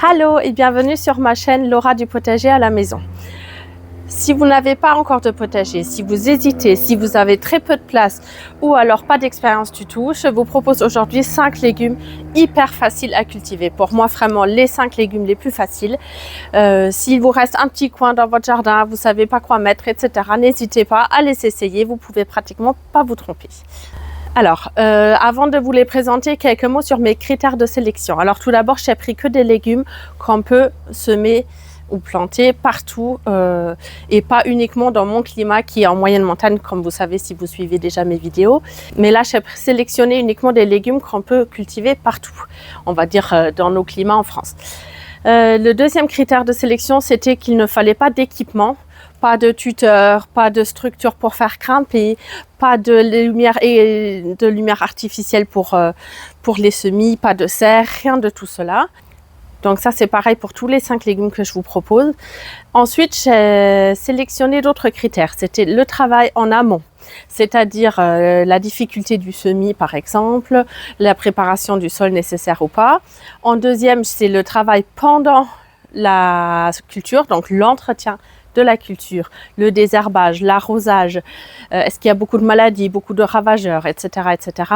Hello et bienvenue sur ma chaîne Laura du potager à la maison. Si vous n'avez pas encore de potager, si vous hésitez, si vous avez très peu de place ou alors pas d'expérience du tout, je vous propose aujourd'hui 5 légumes hyper faciles à cultiver. Pour moi, vraiment les 5 légumes les plus faciles. S'il vous reste un petit coin dans votre jardin, vous ne savez pas quoi mettre, etc., n'hésitez pas à les essayer, vous pouvez pratiquement pas vous tromper. Alors, avant de vous les présenter, quelques mots sur mes critères de sélection. Alors tout d'abord, j'ai pris que des légumes qu'on peut semer ou planter partout et pas uniquement dans mon climat qui est en moyenne montagne, comme vous savez si vous suivez déjà mes vidéos. Mais là, j'ai sélectionné uniquement des légumes qu'on peut cultiver partout, on va dire dans nos climats en France. Le deuxième critère de sélection, c'était qu'il ne fallait pas d'équipement. Pas de tuteur, pas de structure pour faire grimper, pas de lumière artificielle pour les semis, pas de serre, rien de tout cela. Donc ça, c'est pareil pour tous les 5 légumes que je vous propose. Ensuite, j'ai sélectionné d'autres critères. C'était le travail en amont, c'est-à-dire la difficulté du semis, par exemple, la préparation du sol nécessaire ou pas. En deuxième, c'est le travail pendant la culture, donc l'entretien de la culture, le désherbage, l'arrosage, est-ce qu'il y a beaucoup de maladies, beaucoup de ravageurs, etc., etc.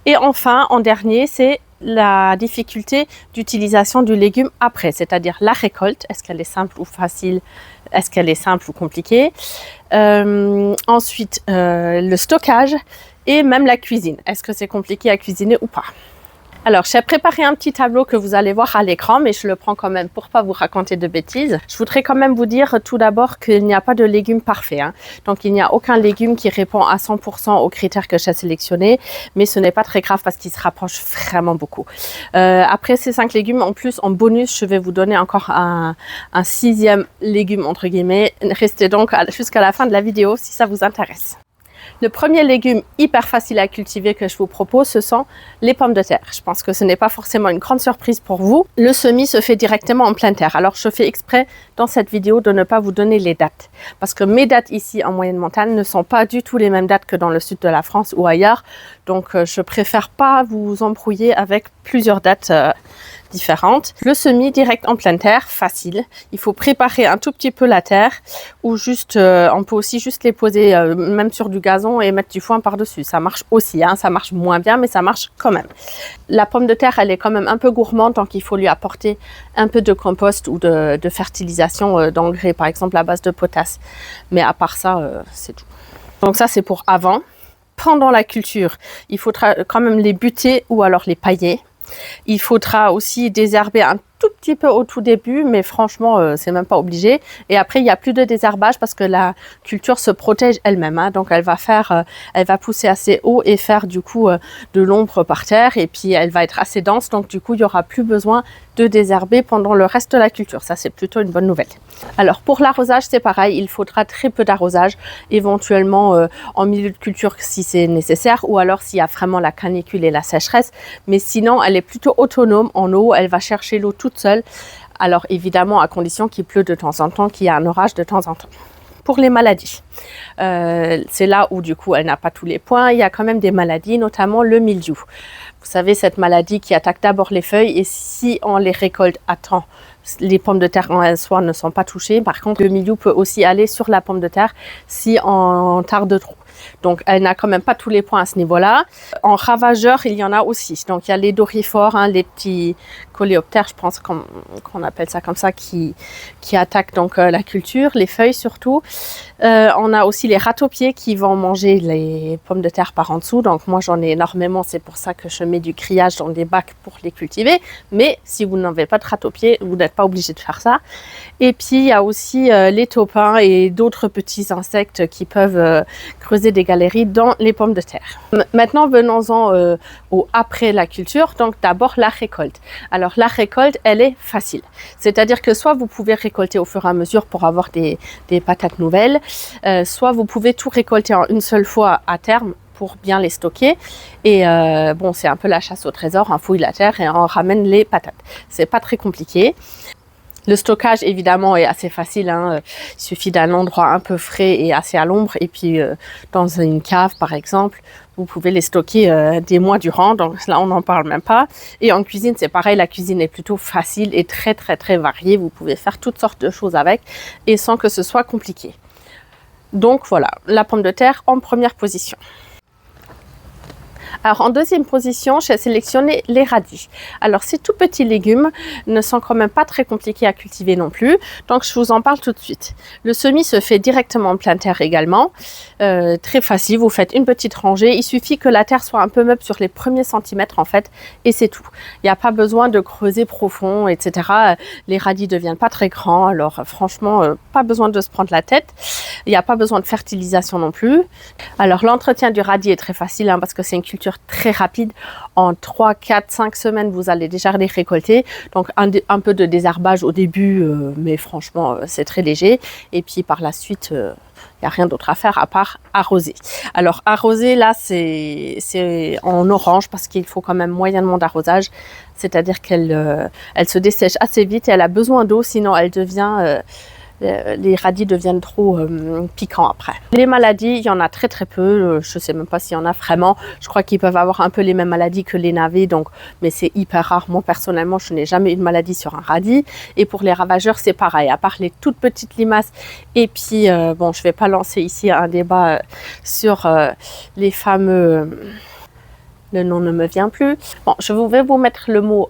Et enfin, en dernier, c'est la difficulté d'utilisation du légume après, c'est-à-dire la récolte, est-ce qu'elle est simple ou facile, est-ce qu'elle est simple ou compliquée. Ensuite, le stockage et même la cuisine, est-ce que c'est compliqué à cuisiner ou pas. Alors, j'ai préparé un petit tableau que vous allez voir à l'écran, mais je le prends quand même pour pas vous raconter de bêtises. Je voudrais quand même vous dire tout d'abord qu'il n'y a pas de légumes parfaits. Donc, il n'y a aucun légume qui répond à 100% aux critères que j'ai sélectionnés, mais ce n'est pas très grave parce qu'ils se rapprochent vraiment beaucoup. Après ces 5 légumes, en plus, en bonus, je vais vous donner encore un 6e légume, entre guillemets. Restez donc jusqu'à la fin de la vidéo si ça vous intéresse. Le premier légume hyper facile à cultiver que je vous propose, ce sont les pommes de terre. Je pense que ce n'est pas forcément une grande surprise pour vous. Le semis se fait directement en pleine terre. Alors, je fais exprès dans cette vidéo de ne pas vous donner les dates. Parce que mes dates ici en moyenne montagne ne sont pas du tout les mêmes dates que dans le sud de la France ou ailleurs. Donc, je préfère pas vous embrouiller avec plusieurs dates différentes. Le semis direct en pleine terre, facile. Il faut préparer un tout petit peu la terre ou juste, on peut aussi juste les poser même sur du gazon et mettre du foin par-dessus. Ça marche aussi, ça marche moins bien, mais ça marche quand même. La pomme de terre, elle est quand même un peu gourmande, donc il faut lui apporter un peu de compost ou de fertilisation d'engrais, par exemple à base de potasse. Mais à part ça, c'est tout. Donc ça, c'est pour avant. Pendant la culture, il faudra quand même les buter ou alors les pailler. Il faudra aussi désherber un tout petit peu au tout début, mais franchement, c'est même pas obligé. Et après, il n'y a plus de désherbage parce que la culture se protège elle-même. Donc, elle va pousser assez haut et faire du coup de l'ombre par terre. Et puis, elle va être assez dense. Donc, du coup, il n'y aura plus besoin de désherber pendant le reste de la culture. Ça, c'est plutôt une bonne nouvelle. Alors, pour l'arrosage, c'est pareil. Il faudra très peu d'arrosage, éventuellement en milieu de culture si c'est nécessaire ou alors s'il y a vraiment la canicule et la sécheresse. Mais sinon, elle est plutôt autonome en eau. Elle va chercher l'eau toute seule. Alors évidemment à condition qu'il pleut de temps en temps, qu'il y a un orage de temps en temps. Pour les maladies, c'est là où du coup elle n'a pas tous les points. Il y a quand même des maladies, notamment le mildiou. Vous savez, cette maladie qui attaque d'abord les feuilles et si on les récolte à temps, les pommes de terre en soi ne sont pas touchées. Par contre, le mildiou peut aussi aller sur la pomme de terre si on tarde trop. Donc, elle n'a quand même pas tous les points à ce niveau-là. En ravageurs, il y en a aussi. Donc, il y a les doryphores, les petits coléoptères, je pense qu'on appelle ça comme ça, qui attaquent donc la culture, les feuilles surtout. On a aussi les ratopiers qui vont manger les pommes de terre par en dessous. Donc, moi, j'en ai énormément. C'est pour ça que je mets du grillage dans des bacs pour les cultiver. Mais si vous n'avez pas de ratopiers, vous n'êtes pas obligé de faire ça. Et puis, il y a aussi les taupins et d'autres petits insectes qui peuvent creuser des galeries dans les pommes de terre. Maintenant, venons-en au après la culture. Donc, d'abord, la récolte. Alors, la récolte, elle est facile. C'est-à-dire que soit vous pouvez récolter au fur et à mesure pour avoir des patates nouvelles, soit vous pouvez tout récolter en une seule fois à terme pour bien les stocker. Et bon, c'est un peu la chasse au trésor, on fouille la terre et on ramène les patates. C'est pas très compliqué. Le stockage, évidemment, est assez facile, hein. Il suffit d'un endroit un peu frais et assez à l'ombre. Et puis, dans une cave, par exemple, vous pouvez les stocker des mois durant. Donc là, on n'en parle même pas. Et en cuisine, c'est pareil. La cuisine est plutôt facile et très, très, très variée. Vous pouvez faire toutes sortes de choses avec et sans que ce soit compliqué. Donc voilà, la pomme de terre en première position. Alors en deuxième position, j'ai sélectionné les radis. Alors ces tout petits légumes ne sont quand même pas très compliqués à cultiver non plus, donc je vous en parle tout de suite. Le semis se fait directement en pleine terre également, très facile, vous faites une petite rangée, il suffit que la terre soit un peu meuble sur les premiers centimètres en fait, et c'est tout. Il n'y a pas besoin de creuser profond, etc. Les radis ne deviennent pas très grands, alors franchement, pas besoin de se prendre la tête. Il n'y a pas besoin de fertilisation non plus. Alors l'entretien du radis est très facile, hein, parce que c'est une culture très rapide. En 3, 4, 5 semaines, vous allez déjà les récolter. Donc un peu de désherbage au début, mais franchement, c'est très léger. Et puis par la suite, il n'y a rien d'autre à faire à part arroser. Alors arroser, là, c'est en orange parce qu'il faut quand même moyennement d'arrosage. C'est-à-dire qu'elle elle se dessèche assez vite et elle a besoin d'eau, sinon elle devient... les radis deviennent trop piquants après. Les maladies, il y en a très très peu, je ne sais même pas s'il y en a vraiment. Je crois qu'ils peuvent avoir un peu les mêmes maladies que les navets, donc, mais c'est hyper rare. Moi personnellement, je n'ai jamais eu de maladie sur un radis. Et pour les ravageurs, c'est pareil, à part les toutes petites limaces. Et puis, bon, je ne vais pas lancer ici un débat sur les fameux... le nom ne me vient plus. Bon, je vais vous mettre le mot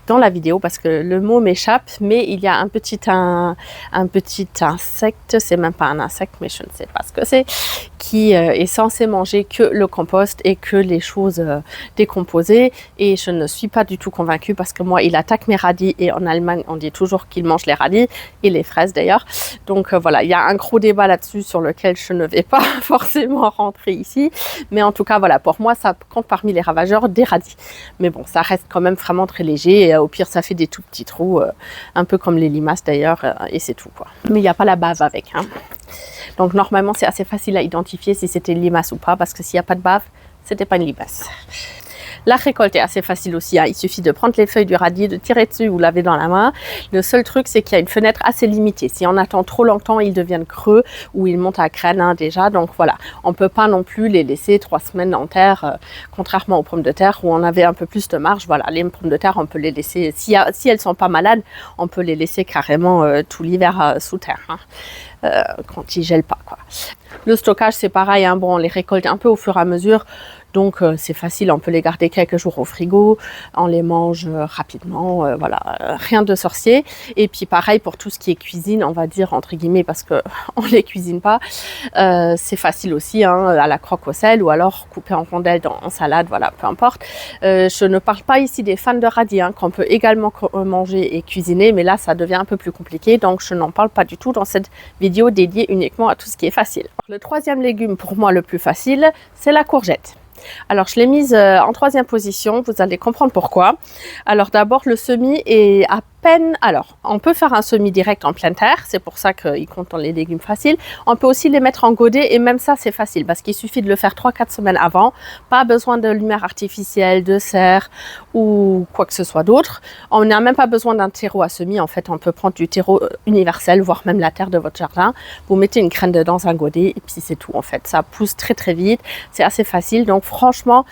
dans la vidéo parce que le mot m'échappe, mais il y a un petit insecte, c'est même pas un insecte, mais je ne sais pas ce que c'est, qui est censé manger que le compost et que les choses décomposées, et je ne suis pas du tout convaincue parce que moi, il attaque mes radis, et en Allemagne, on dit toujours qu'il mange les radis et les fraises d'ailleurs. Donc voilà, il y a un gros débat là-dessus sur lequel je ne vais pas forcément rentrer ici, mais en tout cas, voilà, pour moi, ça compte parmi les ravageurs des radis. Mais bon, ça reste quand même vraiment très léger, et au pire, ça fait des tout petits trous, un peu comme les limaces d'ailleurs, et c'est tout, quoi. Mais il n'y a pas la bave avec, hein. Donc normalement, c'est assez facile à identifier si c'était une limace ou pas, parce que s'il n'y a pas de bave, c'était pas une limace. La récolte est assez facile aussi, hein. Il suffit de prendre les feuilles du radis, de tirer dessus ou laver dans la main. Le seul truc, c'est qu'il y a une fenêtre assez limitée. Si on attend trop longtemps, ils deviennent creux ou ils montent à graines, hein, déjà. Donc voilà, on ne peut pas non plus les laisser 3 semaines en terre, contrairement aux pommes de terre où on avait un peu plus de marge. Voilà, les pommes de terre, on peut les laisser, si elles ne sont pas malades, on peut les laisser carrément tout l'hiver sous terre, hein. Quand ils gèlent pas, quoi. Le stockage, c'est pareil, hein. Bon, on les récolte un peu au fur et à mesure. Donc c'est facile, on peut les garder quelques jours au frigo, on les mange rapidement, voilà, rien de sorcier. Et puis pareil pour tout ce qui est cuisine, on va dire entre guillemets, parce que on les cuisine pas, c'est facile aussi, hein, à la croque au sel ou alors coupé en rondelles en salade, voilà, peu importe. Je ne parle pas ici des fans de radis, hein, qu'on peut également manger et cuisiner, mais là ça devient un peu plus compliqué, donc je n'en parle pas du tout dans cette vidéo dédiée uniquement à tout ce qui est facile. Le troisième légume pour moi le plus facile, c'est la courgette. Alors je l'ai mise en troisième position, vous allez comprendre pourquoi. Alors d'abord, le semis est à peine... Alors on peut faire un semis direct en pleine terre, c'est pour ça qu'il compte dans les légumes faciles. On peut aussi les mettre en godet, et même ça c'est facile parce qu'il suffit de le faire 3-4 semaines avant. Pas besoin de lumière artificielle, de serre ou quoi que ce soit d'autre. On n'a même pas besoin d'un terreau à semis, en fait on peut prendre du terreau universel, voire même la terre de votre jardin. Vous mettez une graine dans un godet et puis c'est tout en fait. Ça pousse très très vite, c'est assez facile, donc franchement,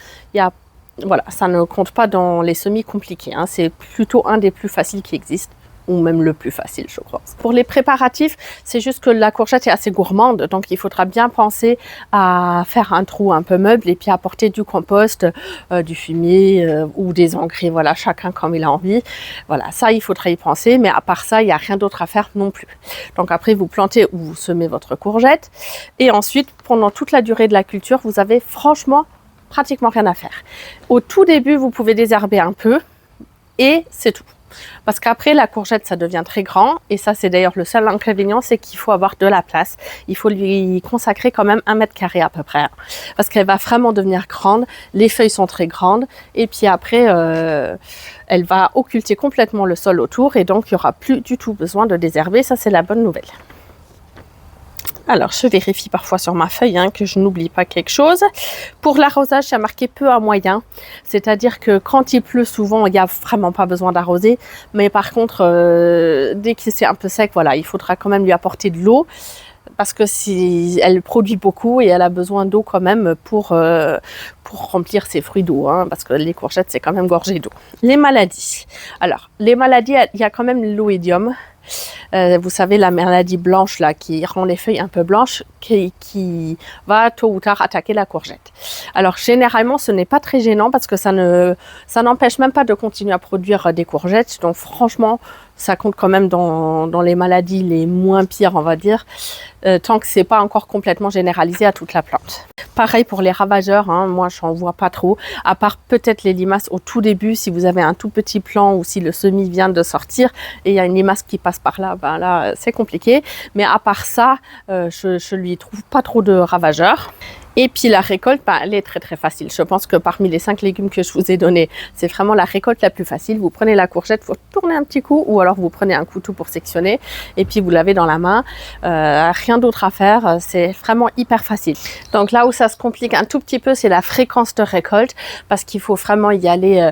voilà, ça ne compte pas dans les semis compliqués, hein. C'est plutôt un des plus faciles qui existent, ou même le plus facile, je crois. Pour les préparatifs, c'est juste que la courgette est assez gourmande, donc il faudra bien penser à faire un trou un peu meuble et puis apporter du compost, du fumier ou des engrais, voilà, chacun comme il a envie. Voilà, ça, il faudra y penser, mais à part ça, il n'y a rien d'autre à faire non plus. Donc après, vous plantez ou vous semez votre courgette, et ensuite, pendant toute la durée de la culture, vous avez franchement pratiquement rien à faire. Au tout début, vous pouvez désherber un peu, et c'est tout. Parce qu'après, la courgette, ça devient très grand. Et ça, c'est d'ailleurs le seul inconvénient, c'est qu'il faut avoir de la place. Il faut lui consacrer quand même 1 mètre carré à peu près. Parce qu'elle va vraiment devenir grande. Les feuilles sont très grandes. Et puis après, elle va occulter complètement le sol autour. Et donc, il n'y aura plus du tout besoin de désherber. Ça, c'est la bonne nouvelle. Alors, je vérifie parfois sur ma feuille que je n'oublie pas quelque chose. Pour l'arrosage, il y a marqué peu à moyen. C'est-à-dire que quand il pleut souvent, il n'y a vraiment pas besoin d'arroser. Mais par contre, dès que c'est un peu sec, voilà, il faudra quand même lui apporter de l'eau. Parce que si elle produit beaucoup et elle a besoin d'eau quand même pour remplir ses fruits d'eau, parce que les courgettes, c'est quand même gorgé d'eau. Les maladies. Alors, les maladies, il y a quand même l'oïdium. Vous savez, la maladie blanche là, qui rend les feuilles un peu blanches, qui va tôt ou tard attaquer la courgette. Alors généralement, ce n'est pas très gênant parce que ça n'empêche même pas de continuer à produire des courgettes. Donc franchement, ça compte quand même dans les maladies les moins pires, on va dire, tant que c'est pas encore complètement généralisé à toute la plante. Pareil pour les ravageurs, moi j'en vois pas trop, à part peut-être les limaces au tout début, si vous avez un tout petit plant ou si le semis vient de sortir et il y a une limace qui passe par là, ben là c'est compliqué. Mais à part ça, je lui trouve pas trop de ravageurs. Et puis la récolte, elle est très très facile. Je pense que parmi les 5 légumes que je vous ai donnés, c'est vraiment la récolte la plus facile. Vous prenez la courgette, vous tournez un petit coup ou alors vous prenez un couteau pour sectionner et puis vous l'avez dans la main. Rien d'autre à faire, c'est vraiment hyper facile. Donc là où ça se complique un tout petit peu, c'est la fréquence de récolte parce qu'il faut vraiment y aller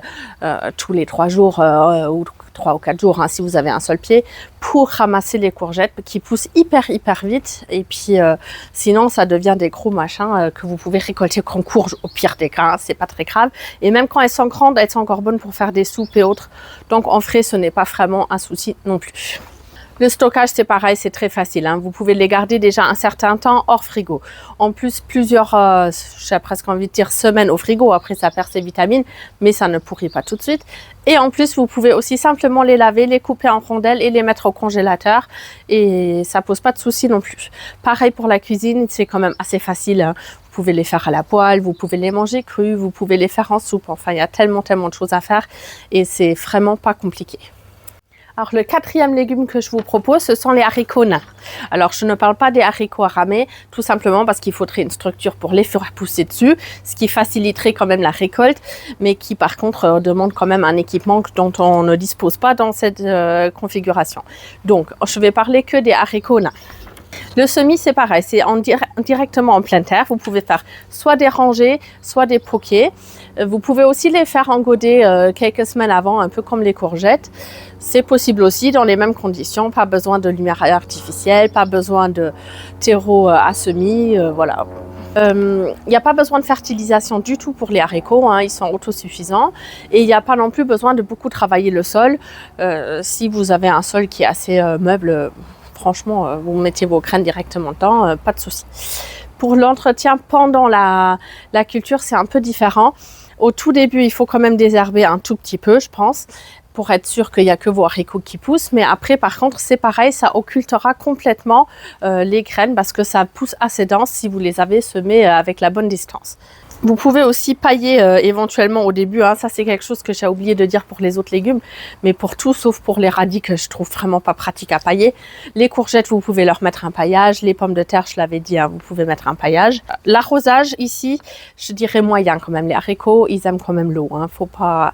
tous les 3 jours ou 3 ou 4 jours si vous avez un seul pied pour ramasser les courgettes qui poussent hyper vite et puis sinon ça devient des gros machins que vous pouvez récolter qu'en courge au pire des cas, c'est pas très grave et même quand elles sont grandes, elles sont encore bonnes pour faire des soupes et autres, donc en frais ce n'est pas vraiment un souci non plus. Le stockage, c'est pareil, c'est très facile. Vous pouvez les garder déjà un certain temps hors frigo. En plus, plusieurs, j'ai presque envie de dire semaines au frigo. Après, ça perd ses vitamines, mais ça ne pourrit pas tout de suite. Et en plus, vous pouvez aussi simplement les laver, les couper en rondelles et les mettre au congélateur. Et ça pose pas de soucis non plus. Pareil pour la cuisine, c'est quand même assez facile. Vous pouvez les faire à la poêle, vous pouvez les manger crus, vous pouvez les faire en soupe. Enfin, il y a tellement de choses à faire et c'est vraiment pas compliqué. Alors le 4e légume que je vous propose, ce sont les haricots nains. Alors je ne parle pas des haricots à ramer, tout simplement parce qu'il faudrait une structure pour les faire pousser dessus, ce qui faciliterait quand même la récolte, mais qui par contre demande quand même un équipement dont on ne dispose pas dans cette configuration. Donc je vais parler que des haricots nains. Le semis, c'est pareil, c'est directement en pleine terre. Vous pouvez faire soit des rangées, soit des poquets. Vous pouvez aussi les faire engoder quelques semaines avant, un peu comme les courgettes. C'est possible aussi dans les mêmes conditions, pas besoin de lumière artificielle, pas besoin de terreau à semis, voilà. Il n'y a pas besoin de fertilisation du tout pour les haricots, ils sont autosuffisants et il n'y a pas non plus besoin de beaucoup travailler le sol. Si vous avez un sol qui est assez meuble, franchement, vous mettez vos graines directement dedans, pas de souci. Pour l'entretien pendant la culture, c'est un peu différent. Au tout début, il faut quand même désherber un tout petit peu, je pense, pour être sûr qu'il n'y a que vos haricots qui poussent. Mais après, par contre, c'est pareil, ça occultera complètement les graines parce que ça pousse assez dense si vous les avez semées avec la bonne distance. Vous pouvez aussi pailler éventuellement au début, ça c'est quelque chose que j'ai oublié de dire pour les autres légumes, mais pour tout sauf pour les radis que je trouve vraiment pas pratique à pailler. Les courgettes, vous pouvez leur mettre un paillage, les pommes de terre, je l'avais dit, vous pouvez mettre un paillage. L'arrosage ici, je dirais moyen quand même. Les haricots, ils aiment quand même l'eau, Faut pas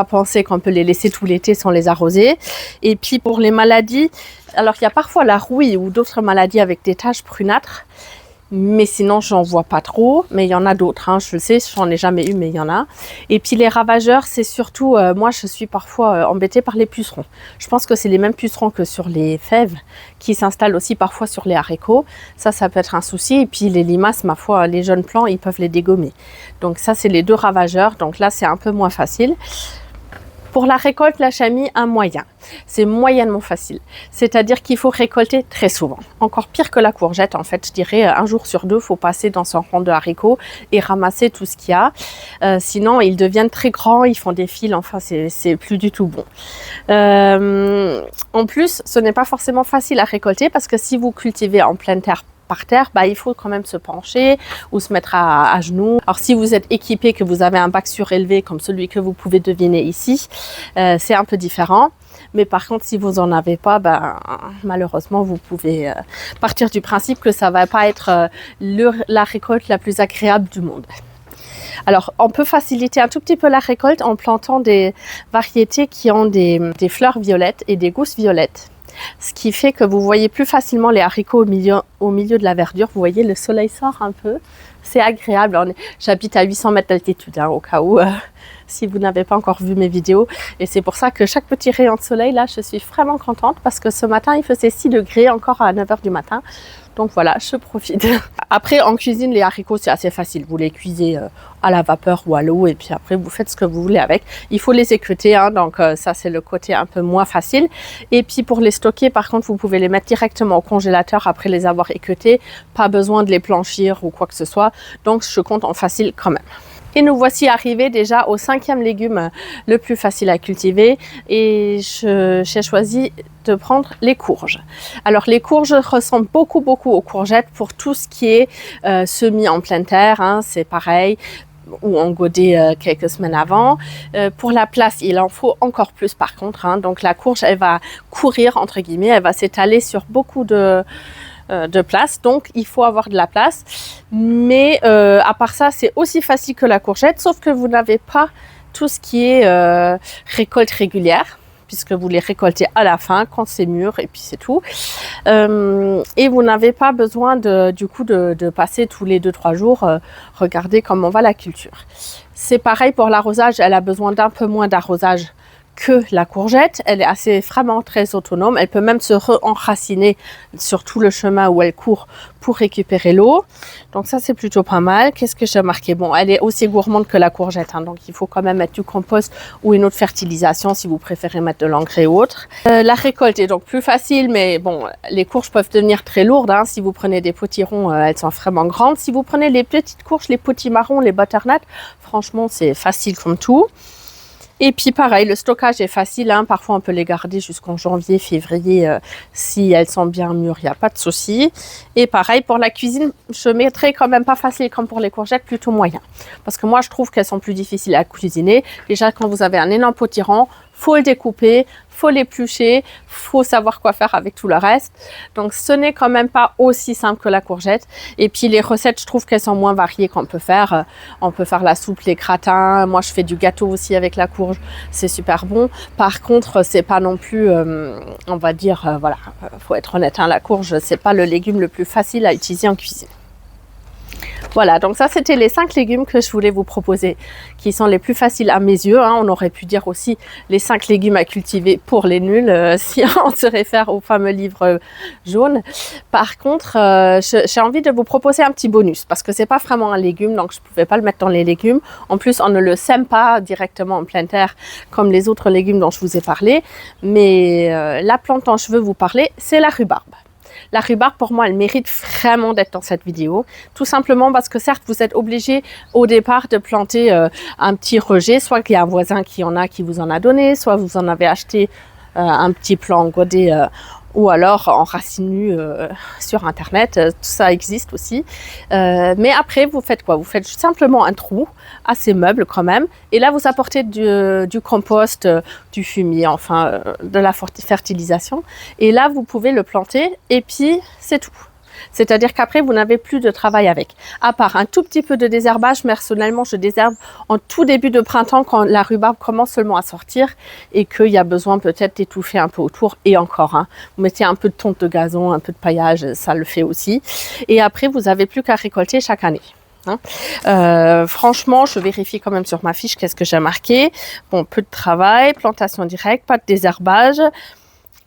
penser qu'on peut les laisser tout l'été sans les arroser. Et puis pour les maladies, alors il y a parfois la rouille ou d'autres maladies avec des taches brunâtres. Mais sinon, j'en vois pas trop. Mais il y en a d'autres, je le sais, j'en ai jamais eu, mais il y en a. Et puis les ravageurs, c'est surtout, moi je suis parfois embêtée par les pucerons. Je pense que c'est les mêmes pucerons que sur les fèves qui s'installent aussi parfois sur les haricots. Ça peut être un souci. Et puis les limaces, ma foi, les jeunes plants, ils peuvent les dégommer. Donc ça, c'est les 2 ravageurs. Donc là, c'est un peu moins facile. Pour la récolte, la chenille, un moyen. C'est moyennement facile. C'est-à-dire qu'il faut récolter très souvent. Encore pire que la courgette, en fait. Je dirais 1 jour sur 2, il faut passer dans son rang de haricots et ramasser tout ce qu'il y a. Sinon, ils deviennent très grands, ils font des fils. Enfin, c'est plus du tout bon. En plus, ce n'est pas forcément facile à récolter parce que si vous cultivez en pleine terre, par terre, il faut quand même se pencher ou se mettre à genoux. Alors si vous êtes équipé, que vous avez un bac surélevé comme celui que vous pouvez deviner ici, c'est un peu différent. Mais par contre, si vous n'en avez pas, malheureusement, vous pouvez partir du principe que ça ne va pas être la récolte la plus agréable du monde. Alors, on peut faciliter un tout petit peu la récolte en plantant des variétés qui ont des fleurs violettes et des gousses violettes. ce qui fait que vous voyez plus facilement les haricots au milieu de la verdure. Vous voyez, le soleil sort un peu. C'est agréable. J'habite à 800 mètres d'altitude, hein, au cas où, si vous n'avez pas encore vu mes vidéos. Et c'est pour ça que chaque petit rayon de soleil, là, je suis vraiment contente parce que ce matin, il faisait 6 degrés encore à 9 h du matin. Donc voilà, je profite. Après, en cuisine, les haricots, c'est assez facile. Vous les cuisez à la vapeur ou à l'eau et puis après, vous faites ce que vous voulez avec. Il faut les équeuter, hein, donc ça, c'est le côté un peu moins facile. Et puis, pour les stocker, par contre, vous pouvez les mettre directement au congélateur après les avoir équeutés. Pas besoin de les blanchir ou quoi que ce soit. Donc, je compte en facile quand même. Et nous voici arrivés déjà au 5e légume le plus facile à cultiver et j'ai choisi de prendre les courges. Alors les courges ressemblent beaucoup aux courgettes pour tout ce qui est semis en pleine terre, hein, c'est pareil, ou engodé quelques semaines avant. Pour la place, il en faut encore plus par contre, hein. Donc la courge, elle va courir entre guillemets, elle va s'étaler sur beaucoup de place, donc il faut avoir de la place, mais à part ça c'est aussi facile que la courgette, sauf que vous n'avez pas tout ce qui est récolte régulière, puisque vous les récoltez à la fin quand c'est mûr et puis c'est tout, et vous n'avez pas besoin du coup de passer tous les 2-3 jours regarder comment va la culture. C'est pareil pour l'arrosage, elle a besoin d'un peu moins d'arrosage que la courgette, elle est vraiment très autonome, elle peut même se re-enraciner sur tout le chemin où elle court pour récupérer l'eau, donc ça c'est plutôt pas mal. Qu'est-ce que j'ai marqué? Bon, elle est aussi gourmande que la courgette, hein, donc il faut quand même mettre du compost ou une autre fertilisation si vous préférez mettre de l'engrais ou autre. La récolte est donc plus facile, mais bon, les courges peuvent devenir très lourdes, hein. Si vous prenez des potirons, elles sont vraiment grandes. Si vous prenez les petites courges, les potimarrons, les butternuts, franchement c'est facile comme tout. Et puis pareil, le stockage est facile, hein. Parfois on peut les garder jusqu'en janvier, février, si elles sont bien mûres, il n'y a pas de souci. Et pareil pour la cuisine, je mettrai quand même pas facile comme pour les courgettes, plutôt moyen. Parce que moi je trouve qu'elles sont plus difficiles à cuisiner. Déjà quand vous avez un énorme potiron, faut le découper, faut l'éplucher, faut savoir quoi faire avec tout le reste. Donc ce n'est quand même pas aussi simple que la courgette. Et puis les recettes, je trouve qu'elles sont moins variées qu'on peut faire. On peut faire la soupe, les gratins. Moi je fais du gâteau aussi avec la courge, c'est super bon. Par contre, c'est pas non plus, on va dire, voilà, faut être honnête, hein, la courge, c'est pas le légume le plus facile à utiliser en cuisine. Voilà, donc ça c'était les 5 légumes que je voulais vous proposer, qui sont les plus faciles à mes yeux, hein. On aurait pu dire aussi les 5 légumes à cultiver pour les nuls, si on se réfère au fameux livre jaune. Par contre, j'ai envie de vous proposer un petit bonus, parce que c'est pas vraiment un légume, donc je pouvais pas le mettre dans les légumes. En plus, on ne le sème pas directement en pleine terre, comme les autres légumes dont je vous ai parlé. Mais la plante dont je veux vous parler, c'est la rhubarbe. La rhubarbe, pour moi, elle mérite vraiment d'être dans cette vidéo. Tout simplement parce que certes, vous êtes obligé au départ de planter un petit rejet. Soit qu'il y a un voisin qui en a, qui vous en a donné, soit vous en avez acheté un petit plant godé ou alors en racine nue sur internet, tout ça existe aussi. Mais après, vous faites quoi? Vous faites simplement un trou à ces meubles quand même, et là vous apportez du compost, du fumier, enfin de la fertilisation, et là vous pouvez le planter et puis c'est tout. C'est-à-dire qu'après, vous n'avez plus de travail avec. À part un tout petit peu de désherbage, personnellement, je désherbe en tout début de printemps quand la rhubarbe commence seulement à sortir et qu'il y a besoin peut-être d'étouffer un peu autour. Et encore, hein, vous mettez un peu de tonte de gazon, un peu de paillage, ça le fait aussi. Et après, vous n'avez plus qu'à récolter chaque année. Hein. Franchement, je vérifie quand même sur ma fiche qu'est-ce que j'ai marqué. Bon, peu de travail, plantation directe, pas de désherbage.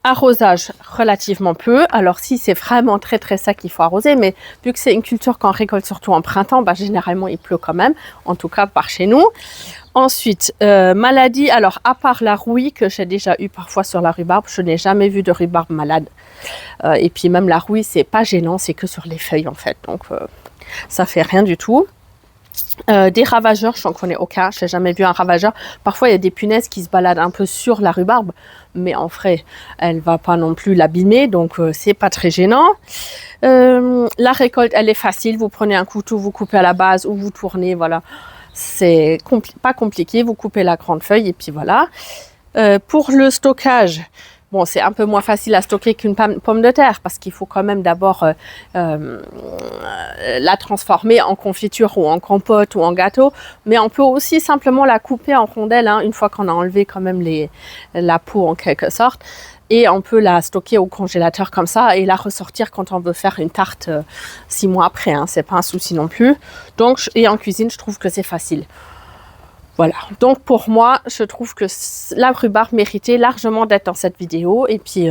Arrosage relativement peu. Alors si c'est vraiment très sec, il faut arroser, mais vu que c'est une culture qu'on récolte surtout en printemps, bah, généralement il pleut quand même, en tout cas par chez nous. Ensuite, maladie, alors à part la rouille que j'ai déjà eu parfois sur la rhubarbe, je n'ai jamais vu de rhubarbe malade. Et puis même la rouille, c'est pas gênant, c'est que sur les feuilles en fait, donc ça fait rien du tout. Des ravageurs, je n'en connais aucun, je n'ai jamais vu un ravageur. Parfois il y a des punaises qui se baladent un peu sur la rhubarbe, mais en vrai elle va pas non plus l'abîmer, donc c'est pas très gênant. La récolte, elle est facile, vous prenez un couteau, vous coupez à la base ou vous tournez, voilà, c'est pas compliqué, vous coupez la grande feuille et puis voilà. Pour le stockage, Bon, c'est un peu moins facile à stocker qu'une pomme de terre parce qu'il faut quand même d'abord la transformer en confiture ou en compote ou en gâteau. Mais on peut aussi simplement la couper en rondelles une fois qu'on a enlevé quand même la peau en quelque sorte. Et on peut la stocker au congélateur comme ça et la ressortir quand on veut faire une tarte 6 mois après. C'est pas un souci non plus. Donc, et en cuisine, je trouve que c'est facile. Voilà, donc pour moi, je trouve que la rhubarbe méritait largement d'être dans cette vidéo. Et puis,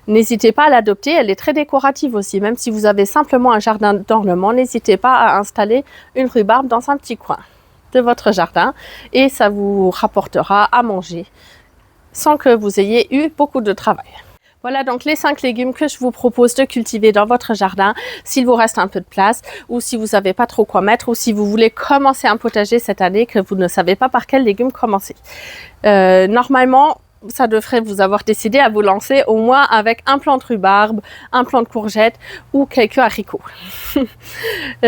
n'hésitez pas à l'adopter, elle est très décorative aussi. Même si vous avez simplement un jardin d'ornement, n'hésitez pas à installer une rhubarbe dans un petit coin de votre jardin. Et ça vous rapportera à manger sans que vous ayez eu beaucoup de travail. Voilà donc les 5 légumes que je vous propose de cultiver dans votre jardin s'il vous reste un peu de place ou si vous savez pas trop quoi mettre ou si vous voulez commencer un potager cette année que vous ne savez pas par quels légumes commencer. Normalement, ça devrait vous avoir décidé à vous lancer au moins avec un plant de rhubarbe, un plant de courgette ou quelques haricots.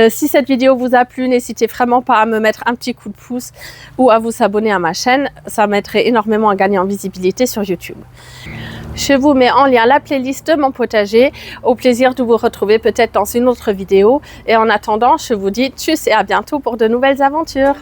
Si cette vidéo vous a plu, n'hésitez vraiment pas à me mettre un petit coup de pouce ou à vous abonner à ma chaîne. Ça m'aiderait énormément à gagner en visibilité sur YouTube. Je vous mets en lien la playlist de mon potager. Au plaisir de vous retrouver peut-être dans une autre vidéo. Et en attendant, je vous dis tchuss et à bientôt pour de nouvelles aventures.